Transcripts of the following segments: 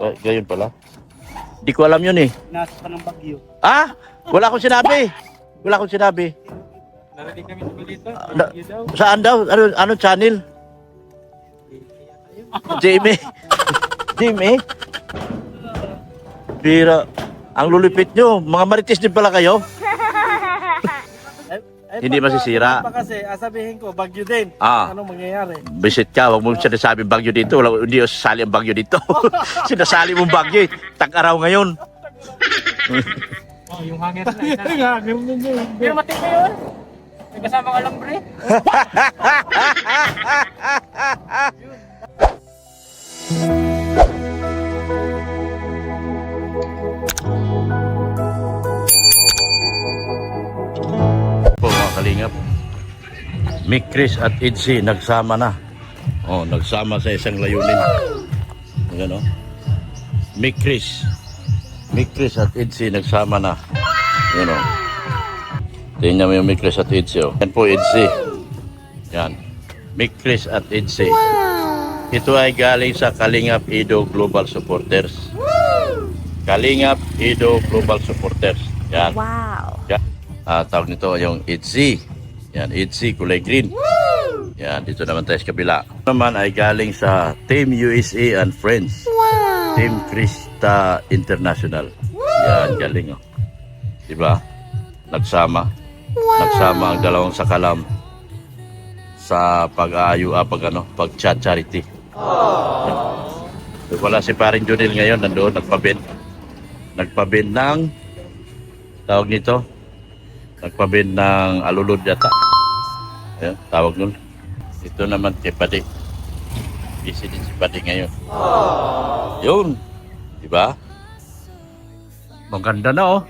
Gayon pala. Di ko alam yun eh. Nasa pa ng bagyo. Ah! Wala akong sinabi. Wala akong sinabi. Narinig kami sa balita. Na- Saan daw? Ano channel? Jamie. Jamie? Bira. Ang lulipit nyo. Mga marites din pala kayo. Hindi masisira. Pa kasi, sabihin ko, bagyo din. Ah. Anong mangyayari? Visit ka. Huwag mo sinasabing bagyo dito. Hindi mo sasali ang bagyo dito. Sinasali mong bagyo. Tag-araw ngayon. Oh, yung hangin na. Pero matindi yun. May kasamang alambre. Po mga kalingap, Mick Chris at Itzy nagsama na. Oh, nagsama sa isang layunin. Ayan oh. Mick Chris at Itzy nagsama na. Ayan oh. Tingnan mo yung Mick Chris at Itzy oh. Yan po Itzy. Yan. Mick Chris at Itzy. Ito ay galing sa Kalingap Ido Global Supporters. Kalingap Ido Global Supporters. Yan. Wow. Yan. Tawag nito yung Itzy. Yan, Itzy, kulay green. Yan, dito naman tayo sa kabila. Ito naman ay galing sa Team USA and Friends. Team Krista International. Yan, galing oh. Diba? Nagsama. Nagsama ang dalawang sakalam sa pag-charity. Wala si paring Junil ngayon, nandoon, nagpabend ng tawag nito, nagpabend ng alulod yata. Ayan, tawag nun. Ito naman kay Padi. Busy din si Padi ngayon. Yun. Diba? Maganda na oh.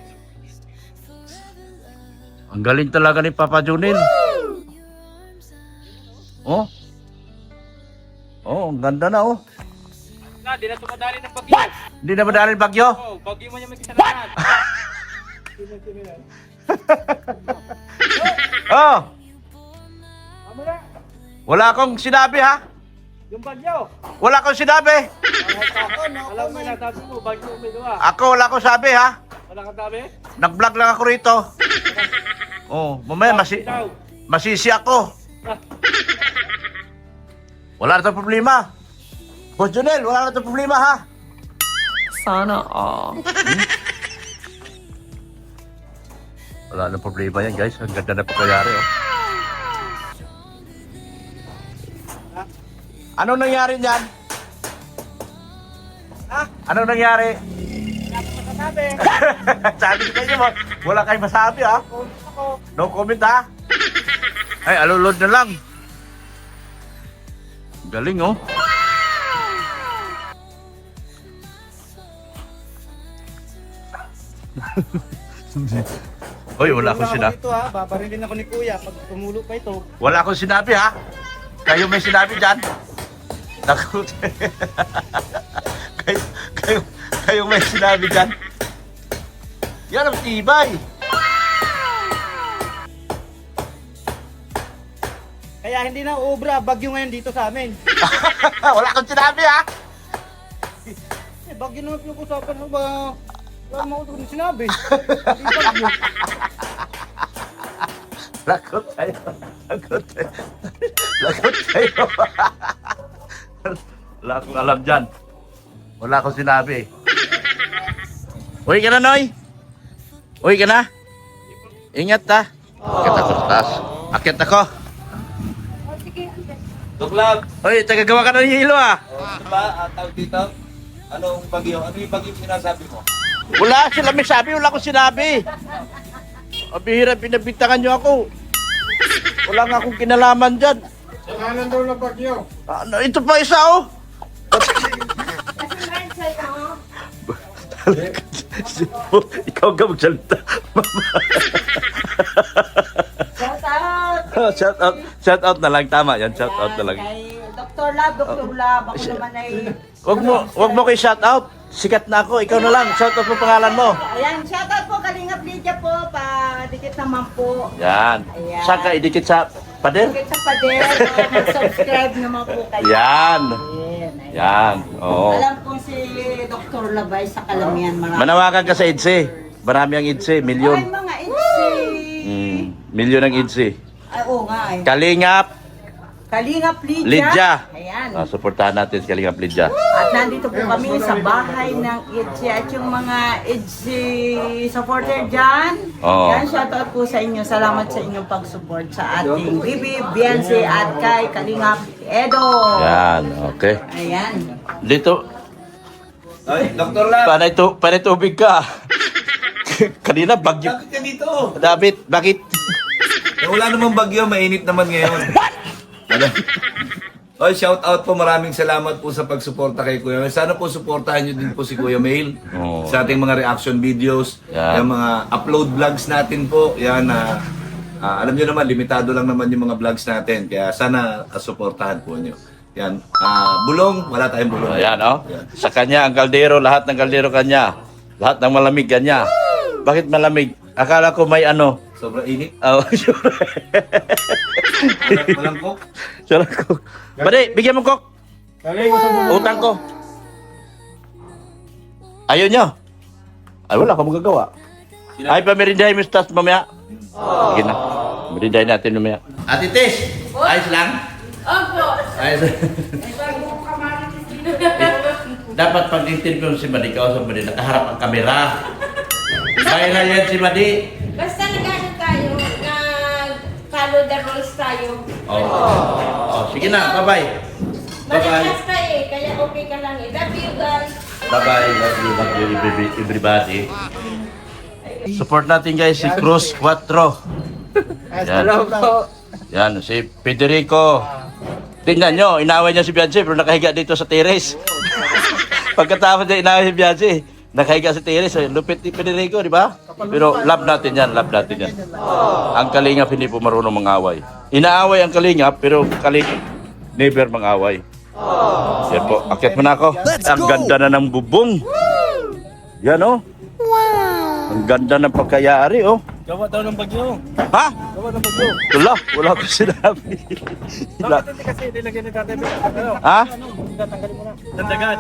Ang galing talaga ni Papa Junil. Oh. Oh, ang ganda na oh. Na, di na tumadali ng bagyo. Hindi na madali ang bagyo? Oh, bagyo mo niya may kasalanan. Oh, Amo na. wala akong sinabi ha. Yung bagyo. Wala akong sinabi. Alam mo na, sabi mo, bagyo may gawa. Ako wala akong sabi ha. Wala kang sabi? Nag-vlog lang ako rito. Oh, mamaya Ikaw. masisi ako. Wala na itong problema. Boss Junel, wala na itong problema ha. Sana all. Wala na problema yan guys. Ang ganda na pagkayari oh. Anong nangyari niyan? Ha? Anong nangyari? Masasabi. Sabi ko kayo, wala kayong masabi ha. No comment ha. Ay, alulod na lang. Galing oh. Hoy, wala akong sinabi. Ito ha, babarilin ako ni Kuya pag tumulo pa ito. Wala akong sinabi ha. Kayo may sinabi dyan. Naku. kayo may sinabi dyan. Yan ang tibay. Kaya hindi na uubra, bagyo ngayon dito sa amin. Wala akong sinabi ha. Bagyo naman pinag-usapan mo ba? Wala mo ako sinabi. Hindi bagyo. Lagot tayo. Lagot tayo. Lagot tayo. Wala akong alam dyan. Wala akong sinabi. Uy ka na, Noy. Uy ka na. Ingat ha. Akit ako sa taas. Akit ako. Tuklag. Uy, tagagawa ka na ng hilo ha. Diba, tawag dito? Anong bagyo? Ano yung bagyo sinasabi mo? Wala sila may sabi. Wala akong sinabi. Ang bihira, pinabintangan nyo ako. Wala nga akong kinalaman dyan. Sinanan daw ng bagyo. Ano, ito pa isa oh. Ikaw ka magsalita. Shout out! Shout out na lang. Tama yan. Shout out na lang. Kay Dr. Lab, Dr. Lab. Ako naman ay... Wag mo kay shout out. Sikat na ako. Ikaw na lang. Shout out mo pangalan mo. Ayan, shout out po, Kalingap Lydia po. Dikit naman po. Yan. Ayan. Saan ka idikit sa pader? Dikit sa pader. Mag-subscribe naman po kayo. Yan. Ayan, Yan, oo. Alam ko si Dr. Labay sa Kalamian. Manawagan ka sa EDSE. Marami ang EDSE, Ay, milyon. mga itsi. Milyon ang EDSE. Ay, oo nga eh. Kalingap, Kalingap Lydia. Lidya. Ayan. Suportahan natin si Kalingap Lidya. At nandito po kami sa bahay ng ITZY at yung mga ITZY supporter dyan. Oo. Yan, shoutout po sa inyo. Salamat sa inyong pag-support sa ating Bibi, Biancy at kay Kalingap Edo. Yan, okay. Ayan. Dito, Ay, Dr. Lab, panay tubig ka. Kanina bagyo. bakit ka dito? David, bakit? Wala namang bagyo, mainit naman ngayon. Ano? Oy, shout out po, maraming salamat po sa pagsuporta kay Kuya Mail. Sana po suportahan niyo din po si Kuya Mail Oo. sa ating mga reaction videos, Yan. yung mga upload vlogs natin po. Yan alam niyo naman, limitado lang naman yung mga vlogs natin. Kaya sana suportahan po niyo. Yan. Bulong, wala tayong bulong. Ayan, oh. Yan. Sa kanya, ang kaldero, lahat ng kaldero kanya. Lahat ng malamig kanya. Bakit malamig? Akala ko may ano. Sobrang init. Oh, sure. Walang cook. Sure ko. Bade, bigyan mo kok. Galing sa mga. Utang ko. Ayaw nyo. Ay, wala ka magagawa. Ay, pamerindahin mo yung stats mamaya. Sige na. Merindahin natin mamaya. Ate Tess, ayos lang? Opo. Ayos. Dapat pag-interview si Madi, kausap mo din, nakaharap ang kamera. Viral yan si Madi. Basta nag-ano tayo, nag-follow the rules tayo. Oh, sige na, bye-bye. Malakas ka eh, kaya okay ka lang eh. Love you guys. Bye-bye. Love you, everybody. Support natin guys si Cruz 4. Yan. Yan, si Federico. Tingnan nyo, inaway niya si Bianchi pero nakahiga dito sa terrace. Pagkatapos niya inaway si Bianchi, nakahiga sa terrace. Lupit ni Federico, di ba? Pero love natin yan, love natin yan. Ang Kalingap hindi po marunong mangaway. Inaaway ang Kalingap pero Kalingap never mangaway. Yan po, akit mo na ako. Ang ganda na ng bubong. Yan oh. Ang ganda ng pagkayari oh. Gawa daw ng bagyo. Ha? Gawa ng bagyo. Wala ko sinabi. Bakit hindi kasi nilagyan ni Tatay Bel? Ano? Ha? Tanggalin mo na. Dandagan.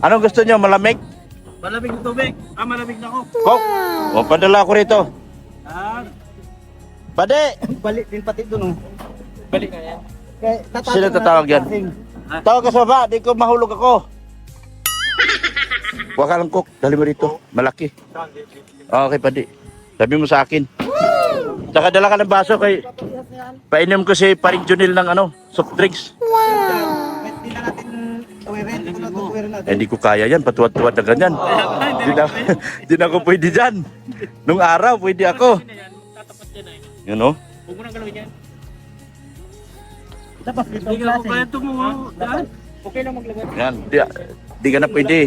Anong gusto niyo? Malamig? Malamig ng tubig. Malamig na ako. Kok? O, padala ko rito. Pade! Balik din pati doon, oh. Balik na yan. Sino tatawag yan? Tawag ka sa baba, di ko mahulog ako. Huwag ka lang, Kok. Dali mo rito. Malaki. Okay, Pade. Sabi mo sa akin. Saka dala ka ng baso kay... Painom ko si Paring Junil ng ano, soft drinks. Hindi na natin tuwirin. Hindi ko na tuwirin natin. Eh, hindi ko kaya yan, patuwad-tuwad na ganyan. Hindi na ako pwede dyan. Nung araw, pwede ako. Tatapat yan ay. Yun o. Huwag mo nang galawin yan. Dapat dito Hindi ang ka ako klase. kaya tumuha. Daan. Okay lang maglagay. Yan, di ka na pwede.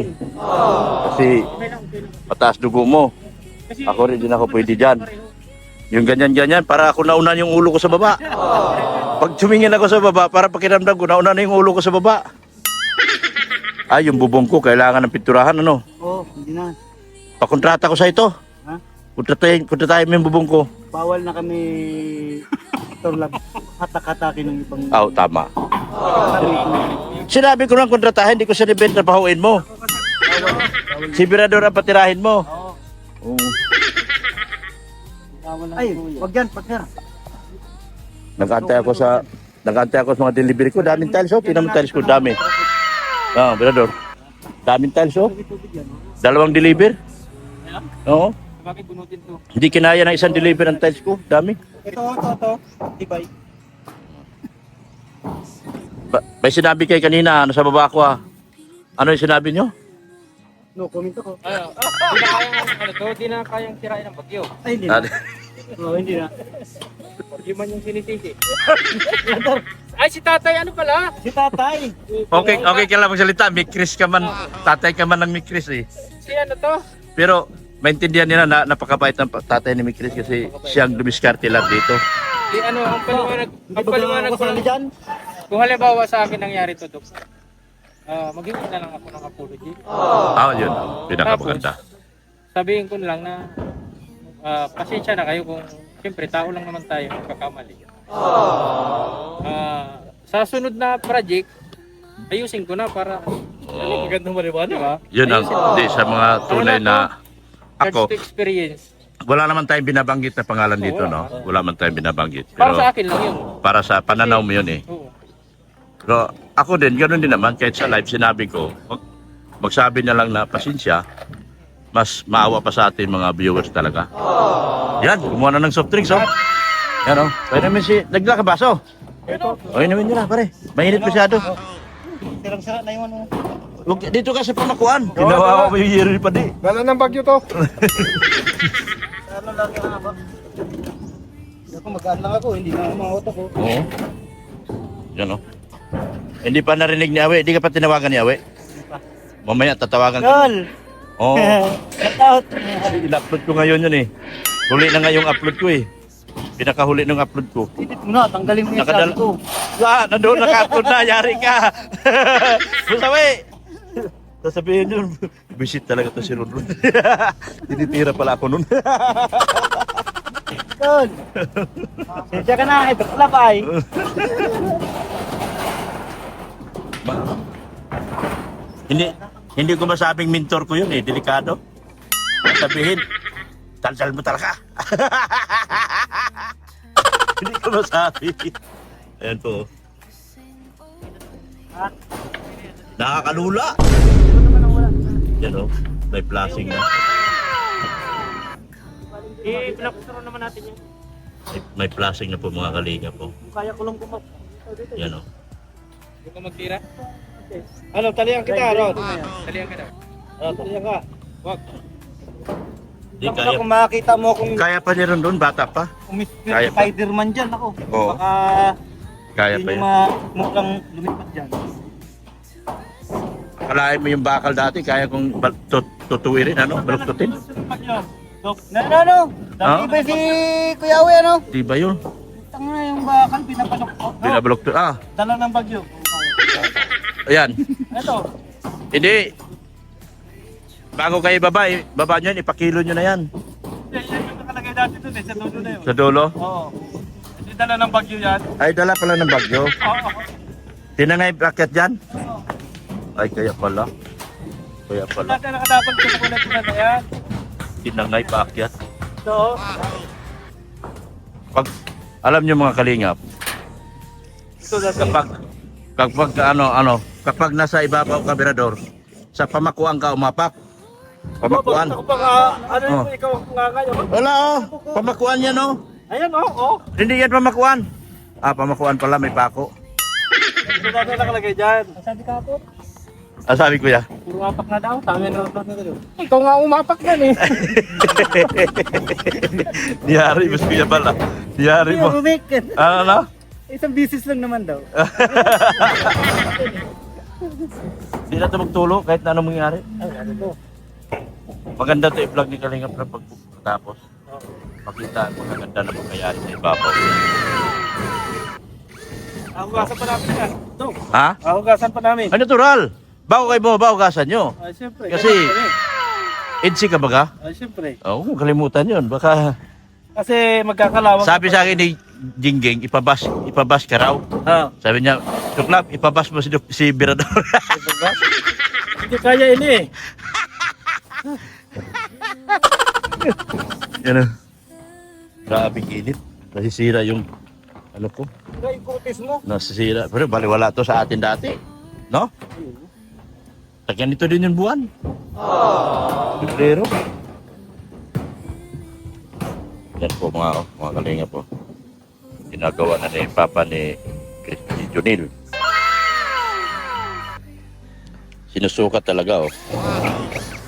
Kasi Okay lang, okay lang. mataas dugo mo. Kasi Ako rin din ako pwede dyan. Yung ganyan-ganyan, para ako naunan yung ulo ko sa baba. Pag tumingin ako sa baba, para pakiramdam ko, naunan na yung ulo ko sa baba. Ay, yung bubong ko, kailangan ng pinturahan, ano? Oo, hindi na. Pakontrata ko sa ito. Ha? Kontratahin mo yung bubong ko. Bawal na kami turlag hatak-hatakin ng ibang Tama. Sinabi ko lang kontratahin, hindi ko sinibent na pahuin mo. Si Birador ang patirahin mo. Oo. Ay, wag yan, partner. Nag-antay ako sa mga delivery ko. Daming tiles, oh. Tingnan mo tiles ko, dami. Birador. Daming tiles, oh. 2 deliver. Oo. bakit bunutin to? Hindi kinaya ng isang deliver ng tiles ko. Dami. Ito. Tibay. May sinabi kayo kanina, ano sa baba ko ah. Ano yung sinabi nyo? No, comment ako. Di na kayang ano to, di na kayang tirain ng bagyo. Ay, hindi Ah, na. Oo, hindi na. Bagyo man yung sinisisi. Ay, si tatay ano pala? Si tatay. Okay ka lang magsalita. Mikris ka man. Tatay ka man ng Mikris eh. Si ano to? Pero maintindihan nila na napakabait ng tatay ni Mikris kasi siyang dumiskarte lang dito. Di ano, ang paliwanag ko lang. Dyan. Kung halimbawa sa akin nangyari to, Dok, mag-iwan na lang ako ng apology. Yun. Pinakamaganda. Sabihin ko lang na pasensya na kayo kung siyempre tao lang naman tayo magkakamali. Sa sunod na project, ayusin ko na para magandang maliwanag, di ba? Yun ang di sa mga tunay na Ako, ako. to experience. Wala naman tayong binabanggit na pangalan dito, no? Wala man tayong binabanggit. Para Pero sa akin lang yun. para sa pananaw mo yun eh. Oo. Pero ako din, ganoon din naman. Kahit sa live, sinabi ko, magsabi na lang na pasensya, mas maawa pa sa atin mga viewers talaga. Yan, kumuha na ng soft drinks, oh. Yan, oh. Pwede naman si, nagla ka baso. O, inumin nyo na, pare. Mainit masyado. Sirang-sira na yung ano. Huwag- Dito ka sa pamakuan. Ginawa ko yung year pa di. Dala ng bagyo to. Ano lang yung haba? Ako magaan lang ako, hindi na mauto ko. Oo. Yan, oh. Hindi pa narinig ni Awe. Hindi ka pa tinawagan ni Awe. Mamaya tatawagan ka. Tol! Oo. Shout out! In-upload ko ngayon yun eh. Huli na nga yung upload ko eh. Pinakahuli ng upload ko. Edit mo na, tanggalin mo yung Nakadal- sabi ko. Nandoon nakatod na, yari ka. Busawi! Sasabihin yun, visit talaga to si Ronron. Tinitira pala ako nun. Tol! Sensya ka na, ito pala ba ay? Hindi ko masabing mentor ko yun eh, delikado. Sabihin, daldal mo talaga. Hindi ko masabi. Ayan po. Nakakalula. Yan o, may flashing na. I-pinaputuro naman natin yun. May flashing na po mga kalinga po. Kaya ko lang kumap. Yan o. Hindi ko magtira. Ano, talihan kita, Rod. Talihan ka daw. Talihan ka. Wag. Di kaya. Kung makakita mo kung Kaya pa niya Ron, bata pa. Kaya pa. Spider-Man dyan ako. Oo. Baka Kaya pa hindi yan. mukhang lumipad dyan. Kalahin mo yung bakal dati, kaya kong tutuwirin, ano? Baluktutin. No. Ah? Dati ba si Kuya Uwe, ano? Di ba yun? Tang na yung bakal, pinapanok ko. No? Binabaluktot. Ah, Dala ng bagyo. ayan. Ito. Hindi. Bago kayo baba nyo yan, ipakilo nyo na yan. Yan yung nakalagay dati dun eh, sa dulo na yun. Sa dulo. Oo. Hindi dala ng bagyo yan. Ay, dala pala ng bagyo. Oo. Tinangay bracket dyan. Ay, kaya pala. Kaya pala. Dati nakadapag ko sa kulat na yan. Tinangay paakyat. So, Pag, alam nyo mga kalingap, ito dati. kapag nasa ibabaw ka, Mirador, sa pamakuan ka umapak. Pamakuan. Ako pa nga, ano Oh. yung ikaw nga kayo? Wala oh, pamakuan yan oh. Ayan, oo. Hindi yan pamakuan. Ah, pamakuan pala, may pako. Ito dati nakalagay dyan. Sabi ka po. Ah, sabi ko ya. Puro apak na daw. Tama na rin na ikaw nga umapak yan eh. Diyari mo siya pala. Diyari mo. Rumik. Ano na? Isang business lang naman daw. Hindi na ito magtulo kahit na anong mangyari. Ay, ano to? Maganda to i-vlog ni Kalingap na pagkatapos. Makita ang maganda na mangyayari sa ibabaw. Ahugasan pa namin yan. Ito. Ha? Ahugasan pa namin. Ay, natural. Bago kayo bumaba, ugasan nyo. Ay, siyempre. Kasi- EDC ka ba ka? Ay, siyempre. Oo, kalimutan yun. Baka Kasi magkakalawang. sabi sa akin ni Jingging, ipabas ka raw. Ha. Sabi niya, Tuklap, ipabas mo si Birador. Hindi kaya ini eh. Yan o. Grabe init. Nasisira yung ano ko. Hindi yung kutis mo. Nasisira. Pero baliwala to sa atin dati. No? Ganito din yung buwan. Febrero. Yan po mga kalinga po. Ginagawa na ni Papa ni Junil. Sinusukat talaga oh.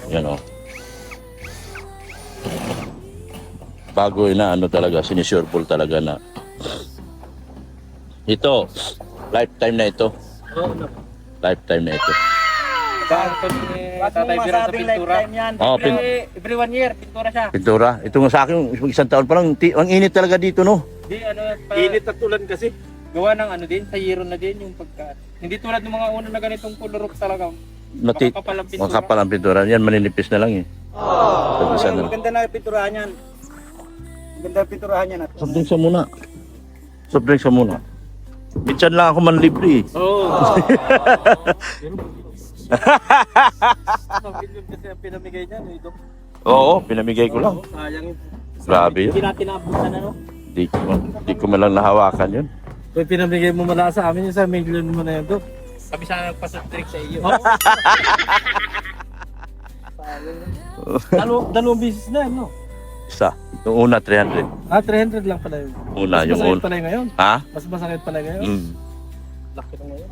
Yan oh. Bago na ano talaga, sinisureball talaga na. Ito, lifetime na ito. Lifetime na ito. Bakit ni Tatay Bira sa pintura? yan. Oh, Every 1 year, pintura siya. Pintura. Ito nga sa akin, isang taon pa lang, ang init talaga dito, no? Di ano, Init at ulan kasi. gawa ng ano din, sa yero na din yung pagka. Hindi tulad ng mga una na ganitong color talaga. Makakapal ang pintura. Makapal ang pintura. Yan, maninipis na lang eh. Isa na. Maganda na yung pinturahan yan. Maganda yung pinturahan yan. Soft drinks sa muna. Soft drinks sa muna. Minsan lang ako manlibre. Oo. Million kasi ang pinamigay niya, no, Dok? Oo, pinamigay ko lang. Sayang yun. Grabe yun. Hindi natin naabutan, ano? Di ko man lang nahawakan yun. Kung pinamigay mo muna sa amin, yung sa million mo na yun, Dok. Kami sana nagpasatrick sa iyo. Dalawang business na yun, no? Isa. Yung una, 300. 300 lang pala yun. Una, Mas yung masakit una. pala yun ngayon. Ha? Mas masakit pala ngayon. Laki na ngayon.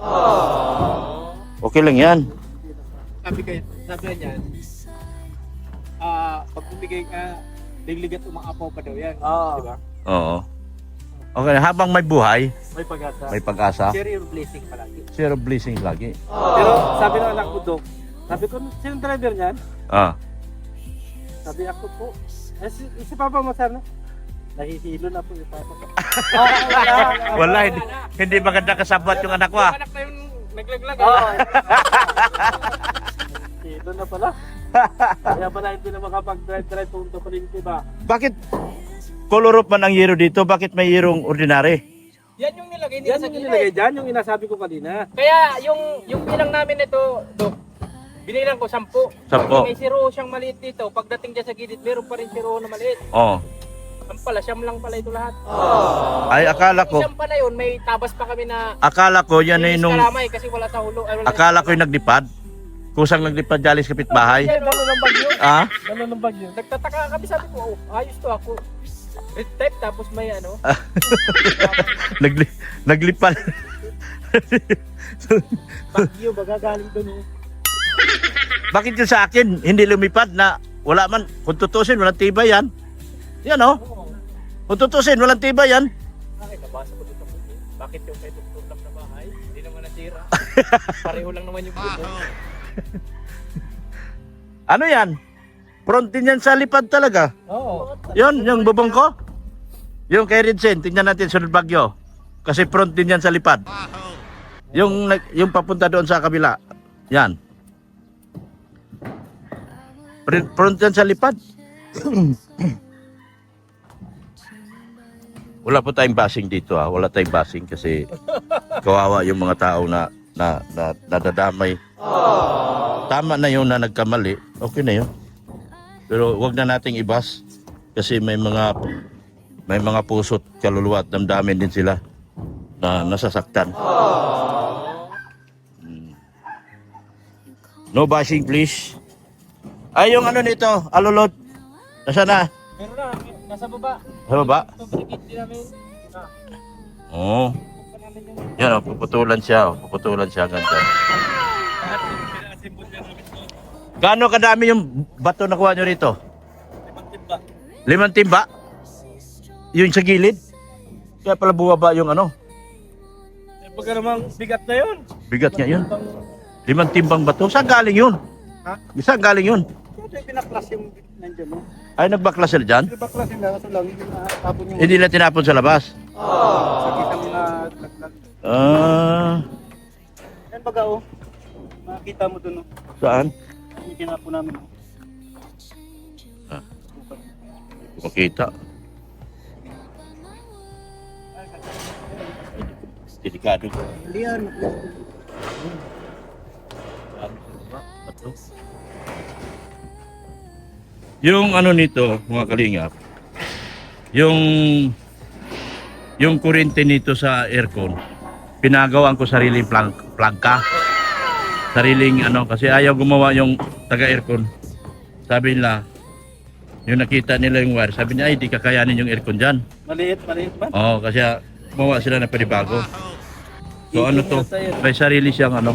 Okay lang yan. Sabi niya, pag bumigay ka, ligligat umaapaw pa daw yan. Di ba? Oo. Okay, habang may buhay, May pag-asa. may pag-asa. Share your blessing palagi. Zero blessings lagi. Pero sabi ng anak ko, Dok, sabi ko, sinong driver niyan? Ah. Sabi ako po, si Papa mo sana. Nahihilo na po yung Papa ko. Wala, hindi maganda kasabot yung anak ko ah. Anak na yung naglaglag. Hilo na pala. Kaya pala hindi na makapag-drive punto pa rin, diba? Bakit color up man ang yero dito? Bakit may yerong ordinary? Yan yung nilagay nila sa gilid. Yan yung inasabi ko kanina. Kaya yung bilang namin ito, Dok, binilang ko 10. 10. May zero siyang maliit dito. Pagdating dyan sa gilid, meron pa rin zero na maliit. Oh. Ang pala, siyam lang pala ito lahat. Ay, akala ko, Siyam pa na yun, may tabas pa kami na yan ay nung, kalamay kasi wala sa hulo. Ay, wala akala ko yung naglipad. Kusang naglipad jalis kapitbahay. Dalo ng bagyo. Ah? Dalo ng bagyo. Nagtataka kami, sabi ko, oh, ayos to ako. Red type, tapos may ano. Naglipad. Bagyo, baga galing doon. Oh. Bakit yun sa akin, hindi lumipad na wala man, kung tutusin, walang tibay yan. Yan oh. Kung tutusin, walang tibay yan. Ay, nabasa ko dito. Bakit yung kay Dr. Lam na bahay, hindi naman nasira. Pareho lang naman yung buko. Ano yan? Front din yan sa lipad talaga. Oo. Yun, yung bubong ko. Yung kay Ridsen, tingnan natin sunod bagyo. Kasi front din yan sa lipad. Yung papunta doon sa kabila. Yan. Front yan sa lipad. Wala po tayong basing dito ha. Wala tayong basing kasi kawawa yung mga tao na nadadamay. Tama na yun na nagkamali. Okay na yun. Pero wag na nating ibas kasi may mga puso't kaluluwa at damdamin din sila na nasasaktan. No bashing please. Ay yung ano nito, alulot. Nasaan na? Meron na, nasa baba. Sa baba? Ito, binigit din namin. Oo. Yan o, puputulan siya. Puputulan siya ganda. Gaano kadami yung bato na kuha nyo rito? 5 timba. Yung sa gilid? Kaya pala bumaba yung ano? Pagka namang bigat na yun. Bigat nga yun. 5 timbang bato. Saan galing yun? Ha? Saan galing yun? Ito yung pinaklas yung nandiyan, no? Ay, nagbaklas sila dyan? Pinaklas yung kaso lang, yung tapon yung Hindi na tinapon sa labas? sa kita mo na laglag. Yan baga, oh. Makikita mo dun, oh. Saan? Yung kinapo namin, oh. Makita. Delikado. Hindi yan. Yung ano nito, mga kalingap, yung kuryente nito sa aircon, pinagawan ko sariling plangka. Sariling ano, kasi ayaw gumawa yung taga-aircon. Sabi nila, yung nakita nila yung wire, sabi niya, ay, di kakayanin yung aircon dyan. Maliit ba? Oo, kasi gumawa sila ng panibago. So ano to, may sarili siyang ano,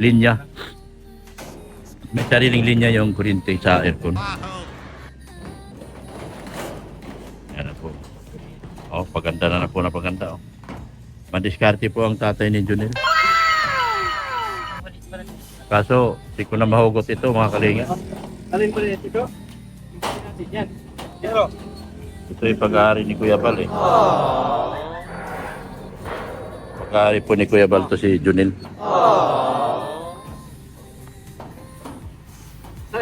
linya. May sariling linya yung kuryente sa aircon. Yan na po. Oh, paganda na po na paganda. Oh. Mandiskarte po ang tatay ni Junel. Kaso, di ko na mahugot ito mga kalinga. Alin ba rin ito? Yan. Pero, Ito yung pag-aari ni Kuya Bal eh. Pag-aari po ni Kuya Bal to si Junel.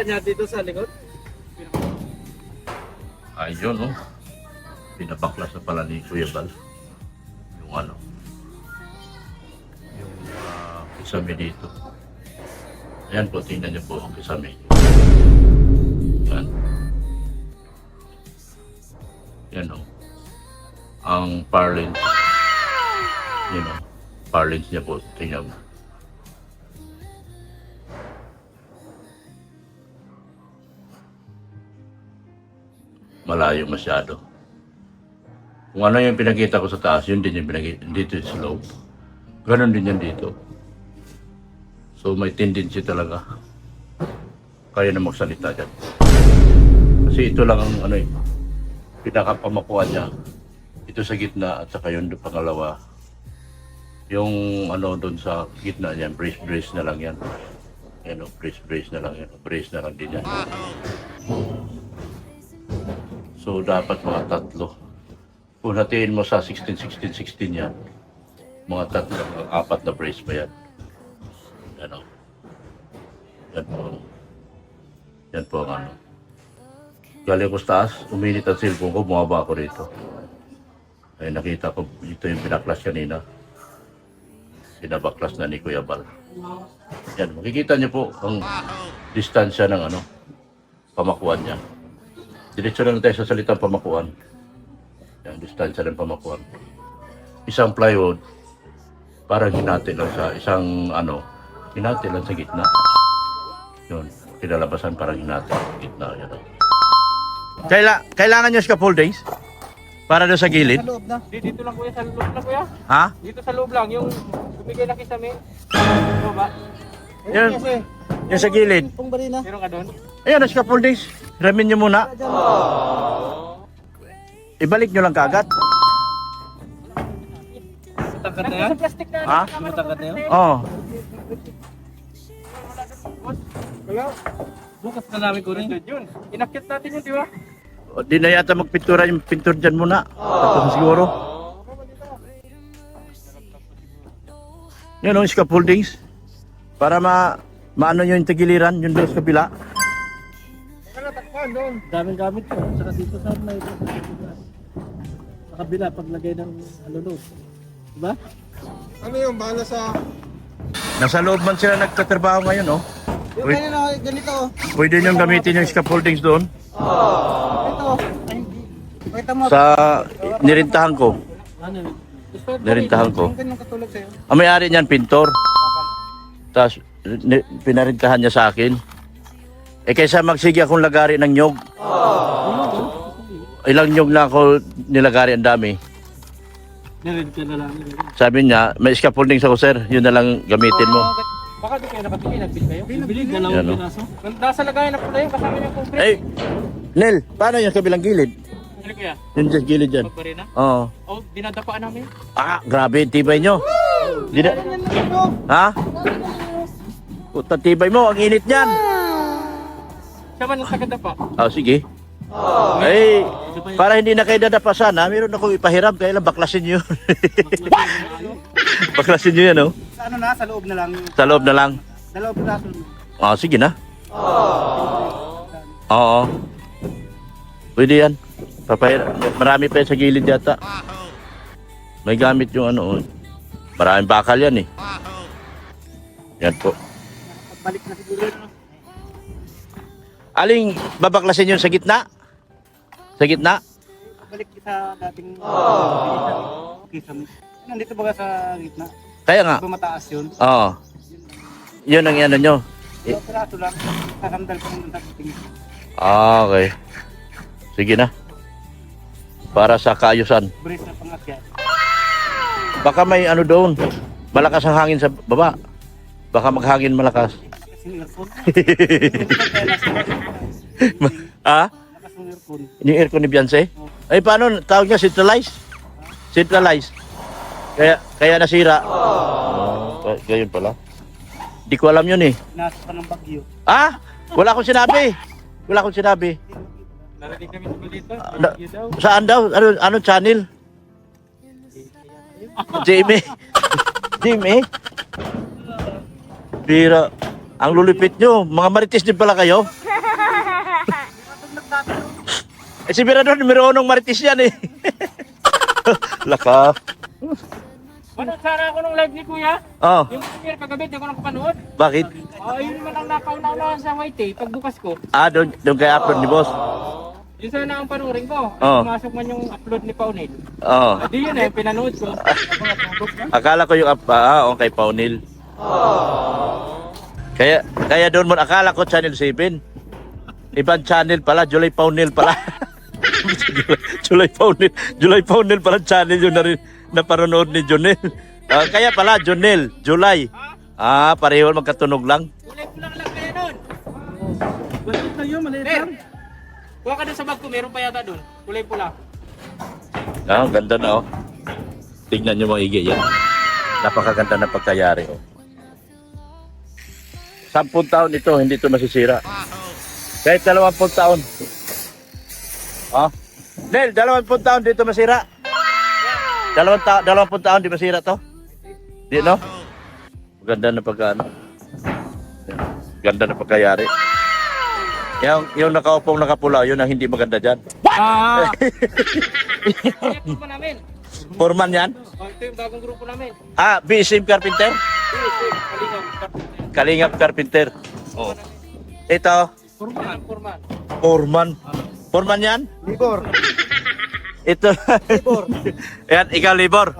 saan niya dito sa likod? Ayun oh. Pinabaklas na pala ni Kuya Bal. Yung ano. kisame dito. Ayan po, tingnan niyo po ang kisame. Yan. Yan o. Ang parlance. Yan o. Parlance niya po, tingnan mo. Malayo masyado. Kung ano yung pinakita ko sa taas, yun din yung pinakita dito sa loob. Ganon din yan dito. So may tendency talaga. Kaya na magsalita dyan. Kasi ito lang ang ano pinakapamakuan niya. Ito sa gitna at saka yung pangalawa. Yung ano doon sa gitna niyan, brace na lang yan. Yan o, brace na lang yan. Brace na lang din yan. So dapat mga tatlo. Kung hatiin mo sa 16 yan, mga tatlo, apat na brace pa yan. Ano? Yan po. Yan po ang ano. Galing ko sa taas, uminit ang cellphone ko, bumaba ako rito. Ay nakita ko, ito yung pinaklas kanina. Pinabaklas na ni Kuya Bal. Yan, makikita niyo po ang distansya ng ano, pamakuan niya. Diretso lang tayo sa salitang pamakuan. Yan, distansya ng pamakuan. Isang plywood, parang hinati lang sa isang ano, hinati lang sa gitna. Yun, kinalabasan parang hinati sa gitna. Yan. Kailangan nyo scaffoldings? Para doon sa gilid? Sa loob na. Dito lang kuya, sa loob lang kuya. Ha? Dito sa loob lang, yung bumigay na kisame. Ano ba? Yan, yan sa gilid. Pong barina. Meron ka doon? Ayun, ang scaffoldings. Ramin nyo muna. Ibalik nyo lang kagad. Matangkad na yan? Sa plastic na. Ha? Matangkad na yan? Oo. Kaya, bukas na namin kunin. Yun, inakit natin yun, di ba? O, di na yata magpintura yung pintur dyan muna. Tapos siguro. Yun o, scaffoldings. Para maano nyo yung tagiliran, yung doon sa kabila. Daming gamit ko. Saka dito sa may sa kabila paglagay ng alulod. Diba? Ano yung bahala sa... Nasa loob man sila nagtatrabaho ngayon, oh. Yung kanina ganito. Pwede nyo gamitin yung scaffoldings doon. Ito. Ay, pakita mo. Sa nirintahan ko. Ano yun? Nirintahan ko. Yung ganyan katulad sa'yo. Ang may-ari niyan, pintor. Tapos, pinarintahan niya sa akin. Eh kaysa magsige akong lagari ng nyog. Ilang nyog na ako nilagari, ang dami. Nirid ka na lang. Sabi niya, may scaffoldings ako sir, yun na lang gamitin mo. Baka di kayo nakapili, nagbili kayo? Bili, Yan, dalawang no? piraso. Nasa lagayan na pala yun, kasama yung concrete. Eh, Nel, paano yung kabilang gilid? Ano kuya? Yung dyan, gilid dyan. Pagbarina? Oo. Oh, dinadapaan namin. Ah, grabe, tibay nyo. Ha? Puta, tibay mo, ang init niyan. Siya man ang tagadapa. Oh, sige. Eh, para hindi na kayo dadapa sana, meron akong ipahiram, kaya lang baklasin nyo yun. Baklasin nyo yan, oh. Sa ano na, sa loob na lang. Sa loob na lang. Dalawang piraso. Ah, sige na. Oo. Pwede yan. Marami pa yan sa gilid yata. May gamit yung ano. Maraming bakal yan eh. Yan po. Balik na siguro yun. Aling babaklasin yun sa gitna? Sa gitna? Balik sa dating kisame. Nandito baga sa gitna. Kaya nga. Diba mataas yun? Oo. Yun ang ano nyo. Dalawang piraso lang. Kakandal ko nung dating. Ah, okay. Sige na. Para sa kaayusan. Brace na pangakyat. Baka may ano doon. Malakas ang hangin sa baba. Baka maghangin malakas. Kasi yung aircon. Ah? Lakas ng aircon. Yung aircon ni Beyonce? Ay, paano? Tawag niya centralized? Centralized. Kaya nasira. Oh, ganyan pala. Di ko alam yun eh. Nasa pa ng bagyo. Ah? Wala akong sinabi. Wala akong sinabi. Narinig kami sa balita. Na- Saan daw? Ano channel? Jamie. Jamie? Bira. Ang lulipit nyo. Mga marites din pala kayo. Eh si Mirador, numero 1 marites yan eh. Laka. Manood sana ako ng live ni Kuya. Oh, Yung premiere kagabi, di ako nakapanood. bakit? Yun naman ang nakauna-unahan sa white pagbukas ko. Doon kay upload ni boss. Yun sana ang panurin ko. Oo. Pumasok man yung upload ni Paunil. Oh. Di yun pinanood ko. Akala ko yung okay, Paunil. Kaya doon mo, akala ko Channel 7. Ibang channel pala, July Paunil pala. July Paunil pala channel yun na rin naparonood ni Jonel. Kaya pala, Jonel, July. Pareho magkatunog lang. Kulay pulang lang kaya nun. Bakit tayo, maliit Mer, lang. kuha ka dun sa bag ko, meron pa yata dun. Kulay pula. Ganda na oh. Tignan nyo mga igi yan. Napakaganda na pagkayari oh. 10 taon ito, hindi ito masisira. Kahit 20 taon. Nel, 20 taon dito masira. 20 taon di masira to? Di no? Ganda na pagkaano. Ganda na pagkayari. Yung nakaupong nakapula, yun ang hindi maganda dyan. Grupo namin. Foreman yan? Ito yung bagong grupo namin. BSM Carpenter? Kalingap Carpenter. Oh. Ito, Forman. Foreman yan? Libor. Ito. Yan, ikaw Libor.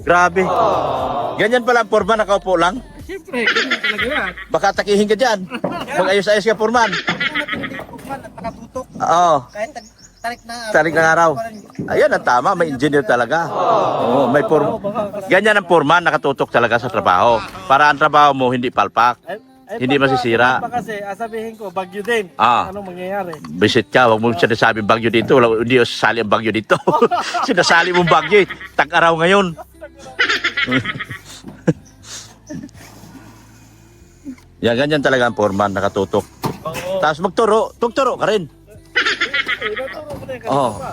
Grabe. Ganyan pala ang Foreman, nakaupo lang. Siyempre, ganyan talaga yan. Baka takihin ka dyan. Mag-ayos-ayos ka, Foreman. Nakatutok. Oo. Kahit tarik na. Tarik ng araw. Ayan ang tama, may engineer talaga. Oo, may ganyan ang Foreman, nakatutok talaga sa trabaho. Para ang trabaho mo hindi palpak. Hindi masisira. Kasi sabihin ko, bagyo din. Anong mangyayari? Visit ka, huwag mo sinasabi bagyo dito. Hindi sasali ang bagyo dito. Sinasali mong bagyo. Tag-araw ngayon. Yan, ganyan talaga ang Foreman, nakatutok. Tapos magturo, tugturo ka rin.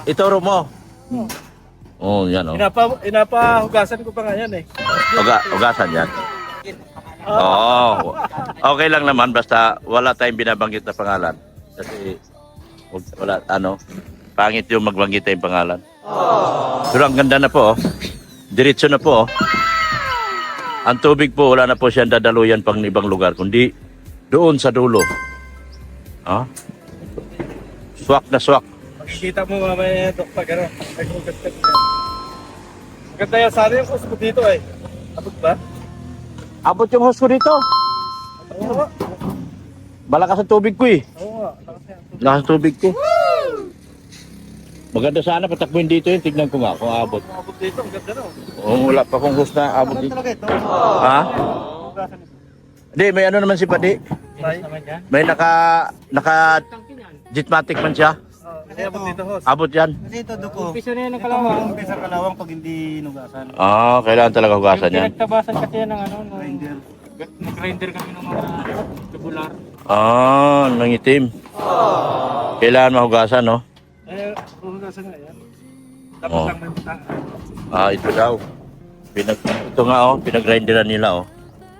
Ituro mo. Yan Inapahugasan ko pa nga yan eh. Ugasan yan. Okay lang naman basta wala tayong binabanggit na pangalan. Kasi wala pangit yung magbanggit tayong pangalan. Pero ang ganda na po, diretso na po. Ang tubig po wala na po siyang dadaluyan pang ibang lugar kundi doon sa dulo. Swak na swak. Makikita mo mamaya ito pag nagugagtag niya. Maganda yan sana yung kusko dito eh. Abot ba? Abot yung hose ko dito. Oo nga. Malakas ang tubig ko eh. Oo nga. Lakas ang tubig ko. Maganda sana patakbuhin dito yun. Tignan ko nga kung abot. Abot dito, ang ganda no. Wala pa kung hose na abot dito. Talaga ito. Hugasan ito. Hindi, may ano naman si Padi. May naka Jitmatic man siya. Kaya abot dito host. Abot yan. Kasi ito duko. Umpisa na yan ng kalawang. Umpisa kalawang pag hindi nugasan. Kailangan talaga hugasan yan. Pinagtabasan kasi yan ng nag-grinder kami ng mga tubular. Nangitim. Kailangan mahugasan, no? Hugasan nga yan. Tapos lang may butaan. Ito daw. Ito nga, pinagrinderan nila,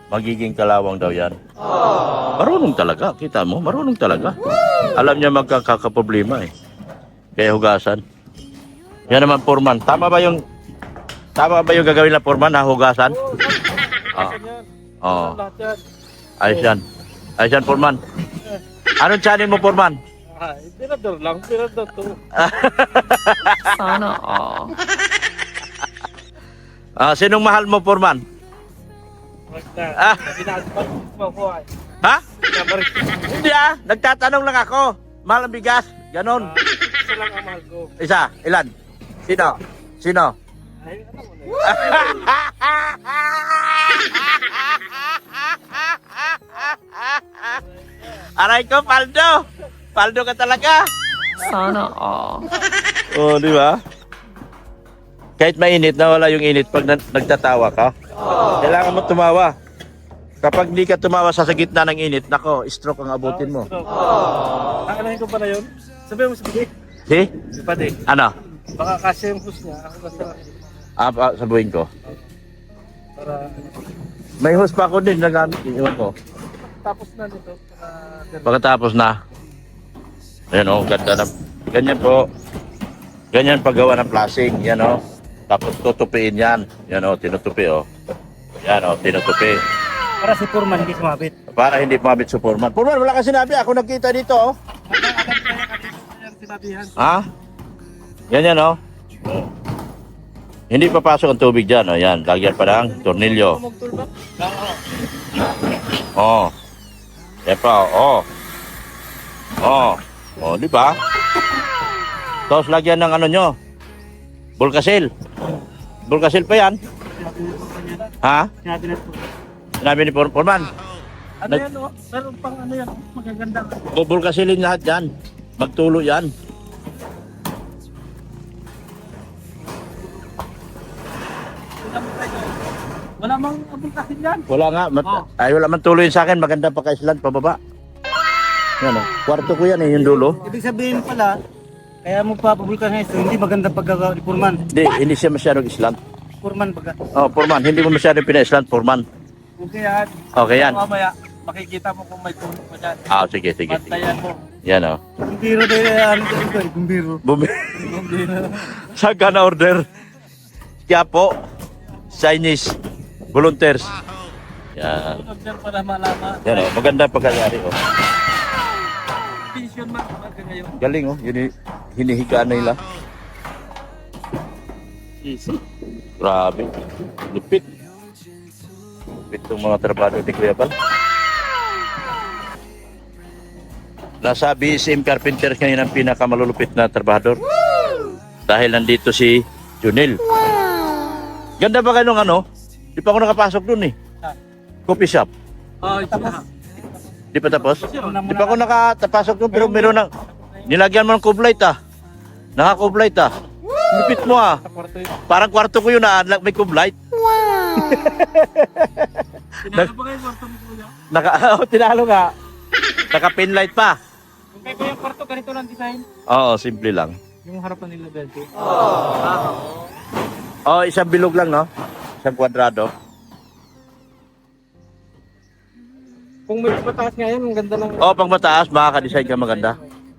magiging kalawang daw yan. Marunong talaga, kita mo, marunong talaga. Alam niya magkakaproblema eh. Kaya hugasan. Yan naman, Foreman. Tama ba yung gagawin na Foreman, na hugasan? Lahat yan. Ayos yan. Ayos yan, Foreman. Anong channel mo, Foreman? Pinador lang. Pinador to. Sana all. Sinong mahal mo, Foreman? Ha? Hindi nagtatanong lang ako. Mahal ang bigas. Ganon. Isa lang ang mahal ko. Isa, ilan? Sino? Ay, ano mo na. Aray ko, Paldo. Paldo ka talaga. Sana all. Di ba? Kahit mainit, nawala yung init pag nagtatawa ka. Kailangan mo tumawa. Kapag hindi ka tumawa sa gitna ng init, nako, stroke ang abutin mo. Aanahin ko pala yun. Sabihin mo si Padi. Si? Si Padi. Ano? Baka kasya yung hus niya. Ako basta. Sabuhin ko. Para May hose pa ako din, nagamit. Iwan ko. tapos na nito. Pagkatapos na. Ayan ganda na. Ganyan po. Ganyan paggawa ng plastic. Yan Tapos tutupiin yan. Yan o, tinutupi o. Yan o, tinutupi. Para si Purman hindi sumabit. Para hindi mabit sa Foreman. Foreman, wala ka sinabi. Ako nagkita dito o. Sinabihan. Ha? Ganyan o. Hindi papasok ang tubig dyan. O, yan. Lagyan pa ng tornilyo. Oh. Yan pa. Oh. Oh. Oh, di ba? Tapos lagyan ng ano nyo. Bulkasil. Bulkasil pa yan. Ha? Sinabi ni Foreman. Ano yan o? Meron pang ano yan, magaganda. Bulkasilin lahat yan. Magtulo yan. Wala mang abulkasin yan. Wala nga. Ay, wala man tuloy sa akin. Maganda pa ka-island pababa. Yan o. Kwarto ko yan yung dulo. Ibig sabihin pala, kaya mo papabulkan na ito, hindi maganda paggawa ni Purman. Hindi siya masyadong island. Purman baga. Oh, Foreman. Hindi mo masyadong pina-island, Foreman. Okay yan. Okay yan. Mamaya, makikita mo kung may tulog pa dyan. Ah, sige, sige. sige. Bantayan mo. Yan o. Bumbiro din ano dito, bumbiro. Saan ka na order? Quiapo. Chinese. Volunteers. Yan. Tulog dyan para malaman. Yan o. Maganda pagkayari o. Vision man ngayon. Galing o. Yun hinihigaan nila. Easy. Grabe. Lupit. Lupit itong mga trabaho ni Kuya Bal. Nasa BSM Carpenters ngayon ang pinakamalulupit na trabahador. Dahil nandito si Junel. Ganda ba kayo nung ano? Di pa ako nakapasok dun eh. Coffee shop. Oh, ito na. Di pa tapos? Di pa ako nakapasok dun pero meron ng... Nilagyan mo ng kublight ah. Naka-kublight ah. Lupit mo ah. Parang kwarto ko yun ah. May kublight. Tinalo ba kayo kwarto mo kuya? Tinalo nga. Naka-pinlight pa. Kung kayo yung kwarto, ganito lang design. Oo, simple lang. Yung harapan nila dito. Oh, isang bilog lang, no? Isang kwadrado. Kung may mataas nga yan, ang ganda lang. Oh, pag mataas, makaka-design ka maganda.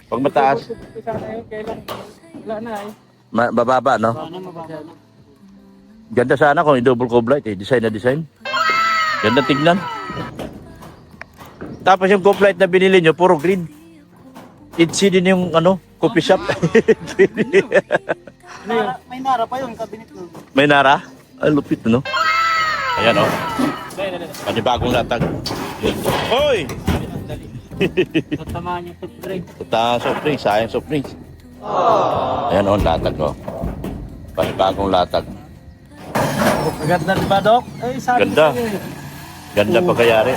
Pag mataas, Sana yun, kailan? Wala na eh. bababa, no? Sana mababa na. Ganda sana kung i-double coblight, eh. Design na design. Ganda tignan. Tapos yung coblight na binili nyo, puro green. Itzy din yung, ano, coffee shop. May nara pa yung cabinet ko. May nara? Ay, lupit, no? Ayan, oh. Panibagong latag. Hoy! Tatamaan yung soft drink. Ito soft drinks, sayang soft drinks. Ayan, oh, latag, oh. Panibagong latag. Maganda di ba, Dok? Eh, sabi Ganda. ko sa'yo, Ganda pagkayari.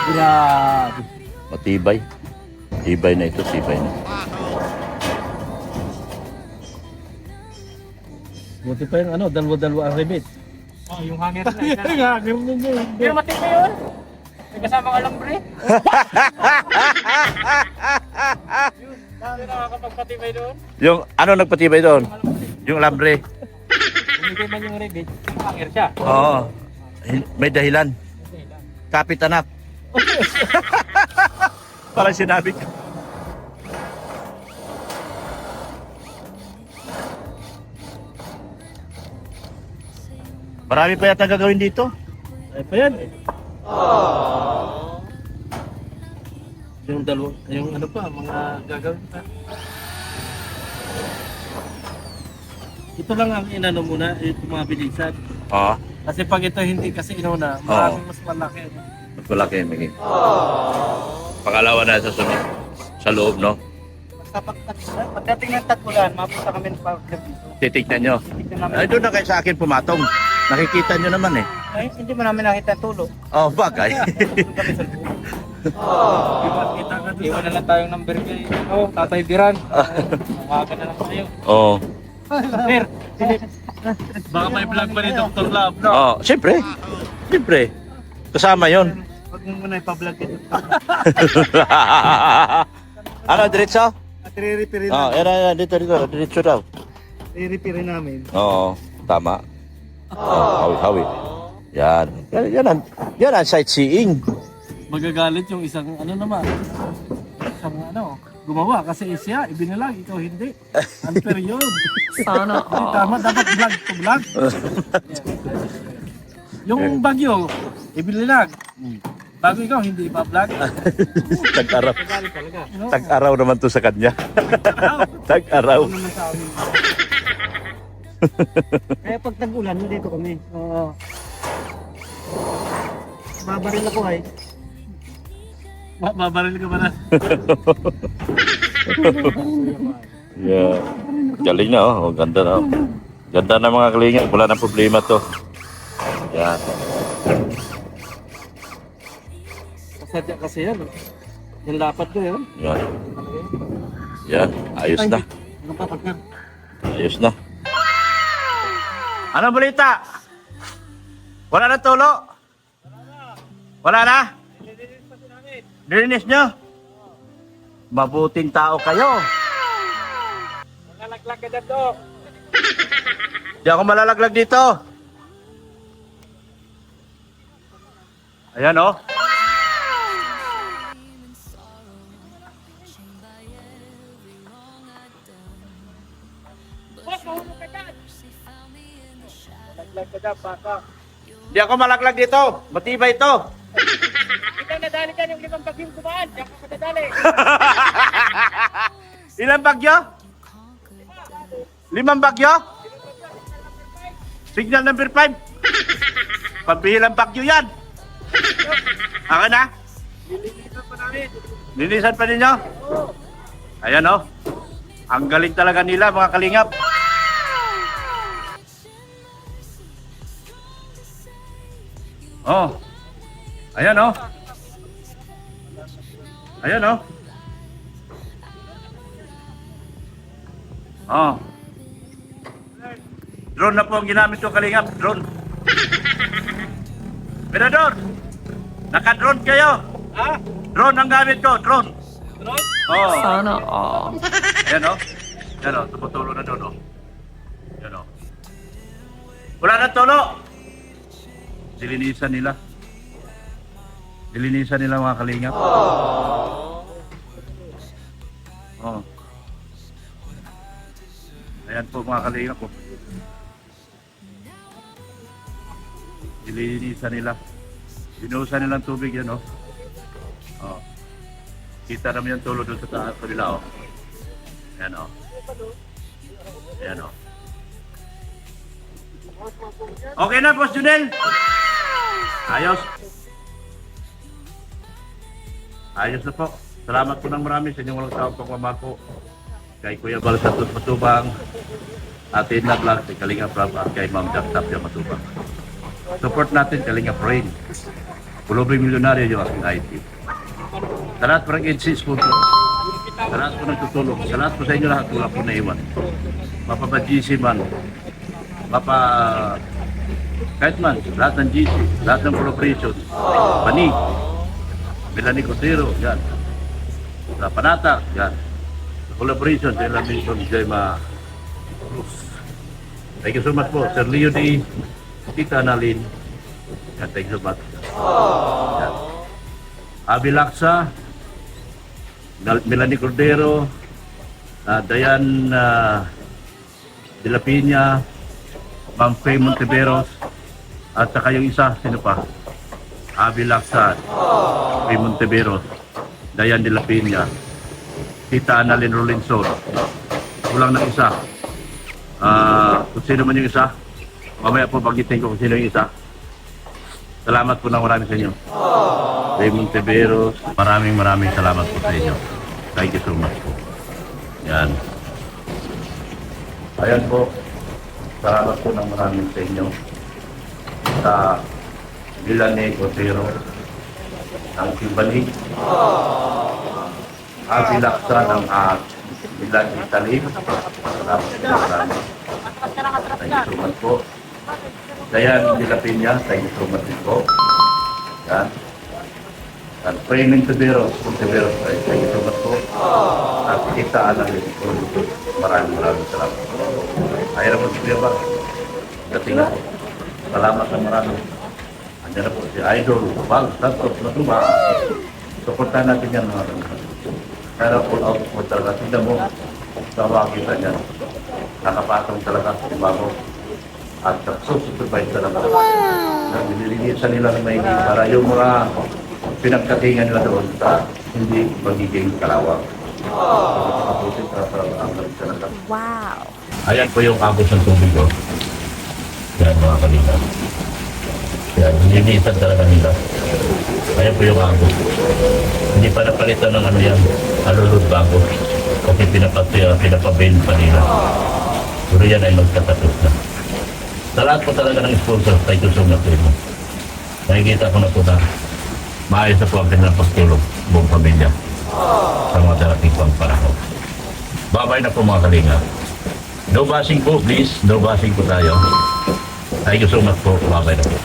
grabe. Matibay. Tibay na ito, tibay na. Buti pa yung ano, dalawa-dalawa ang rebate. Oh, yung hanger na. Yan. Nga, ganun yun. Pero matibay yun. May kasamang alambre. Dami nakakapagpatibay doon. Yung ano nagpatibay doon? Yung alambre. Bumigay man yung rebate, yung hanger siya. Oo. May dahilan. Kapit anak. Parang sinabi ko. Marami pa yata gagawin dito. Ay pa yan. Yung dalawa, yung ano pa, mga gagawin pa. Ito lang ang inano muna, ito mga bilisan. Oo. Kasi pag ito hindi kasi inuna, maraming mas malaki. Mas malaki yung maging. Pangalawa na sa sunod. Sa loob, no? Pagdating ng tag-ulan, mapunta kami ng power club dito. Titignan nyo. Tignan namin. Ay, doon na kayo sa akin pumatong. Nakikita nyo naman eh. Ay, hindi mo namin nakita ang tulo. Oh, bagay. Kita ka doon. Iwan na lang tayong number kay Tatay Biran. Mawagan na lang tayo. Oo. Sir, Baka may vlog pa ni Dr. Love, no? Oh, siyempre. Siyempre. Kasama yon. wag mo muna ipa-vlog ito. Ano, diretso? At re-repair Oh, yan, dito. Diretso daw. i-repair namin. Oo, tama. Oh, hawi. Yan. Yan ang sightseeing. Magagalit yung isang ano naman. Isang ano, gumawa kasi siya, ibinilag, ikaw hindi. Unfair yun. Sana. Hindi tama, dapat vlog to vlog. Yung bagyo, ibinilag. Bago ikaw, hindi pa vlog. Tag-araw. Galing talaga. Tag-araw naman to sa kanya. Tag-araw. Naman sa amin. Kaya pag tag-ulan, dito kami. Babaril ako ay. Babaril ka ba na? Yeah. Galing na oh. Ganda na oh. Ganda na mga kalinga. Wala nang problema to. Yan. Kasadya kasi yan. Yung lapat ko yun. Yan. Yan. Ayos na. Ano pa partner? Ayos na. Anong balita? Wala na tulo? Wala na? Nilinis nyo? Mabuting tao kayo. Malalaglag ka dito. Di ako malalaglag dito. Ayan oh. Malaglag ka dyan, baka. Di ako malaglag dito. Matibay ito. Ikaw nadali dyan yung 5 bagyong kumaan. Diyan ka nadali. Ilang bagyo? 5 bagyo? Signal number 5. Pambihilang bagyo yan. Akin na? Lilinisan pa namin. Linisan pa ninyo? Ayan oh. Ang galing talaga nila mga kalingap. Oh. Ayan oh. Ayan oh. Oh. Drone na po ang ginamit ko kalingap. Drone. Mirador. Naka-drone kayo. Ha? Drone ang gamit ko. Drone. Drone? Oh. Sana all. Ayan o. Ayan o. Tumutulo na doon o. Ayan o. Wala na tulo. Dilinisan nila. Dilinisan nila mga kalingap. Oh. Ayan po mga kalingap po. Dilinisan nila. Binuhusan nilang tubig yan o. Oh. Kita naman yung tulo doon sa taas kanila o. Ayan o. Ayan o. Okay na, Boss Junel? Ayos. Ayos na po. Salamat po ng marami sa inyong walang sawang pagmamako. Kay Kuya Bal Santos Matubang, Ate Edna Vlog, kay Kalinga Prab, at kay Ma'am Jack Tapia Matubang. Support natin Kalinga Brain. Pulubing milyonaryo yung aking IT. Sa lahat po nag-insist po. Sa lahat po nagtutulong. Sa lahat po sa inyo lahat, wala po naiwan. Mapa GC man. Mapa kahit man, lahat ng GC, lahat ng corporation. Pani. Melanie Cotero, yan. Sa Panata, yan. Sa collaboration, sa Elaminson, Jaima Cruz. Thank you so much po. Sir Leo D. Tita Analin. Yan, thank you so much. Yan. Abi Laksa, Melanie Cordero, Dayan De La Piña, Ma'am Faye Monteveros, at saka yung isa, sino pa? Abi Laksa, Faye Monteveros, Dayan De La Piña, Tita Annalyn Rolinson. Kulang ng isa. Kung sino man yung isa, mamaya po bagitin ko kung sino yung isa. Salamat po ng marami sa inyo. Raymond Tiberos, maraming salamat po sa inyo. Thank you so much po. Yan. Ayan po. Salamat po ng marami sa inyo. Sa Vilane Cotero, ang Timbalik, Laksa ng Milan Italy. Salamat po ng marami. Thank you so much po. Dayan De La Piña, thank you so much po. Yan. At Framing Tiberos, thank you so much po. At Tita Annalyn, maraming salamat. Ayaw na po si Kuya Bal. Dating na po. Salamat na marami. Andiyan na po si Idol Bal Santos Matubang. Suportahan natin yan mga kapatid. Pero full out po talaga. Tignan mo, sa kita niya. Nakapatong talaga kung bago. At susupervise talaga. Wow! Nililinisan nila ng maigi para yung mga pinagkatingan nila doon sa hindi magiging kalawang. Wow. Ayan po yung agos ng tubig ko. Yan mga kanina. Yan, nilinisan talaga nila. Ayan po yung agos. Hindi pa napalitan ng ano yan, alulod bago. Kasi pinapabail pa nila. Pero yan ay magkatapos na. Sa lahat po talaga ng sponsor, tayo tusong na po ito. Nakikita ko na po na maayos na po ang kanilang pagtulong buong pamilya sa mga darating pang panahon. Babay na po mga kalinga. No bashing po, please. No bashing po tayo. Thank you so much po. Babay na po.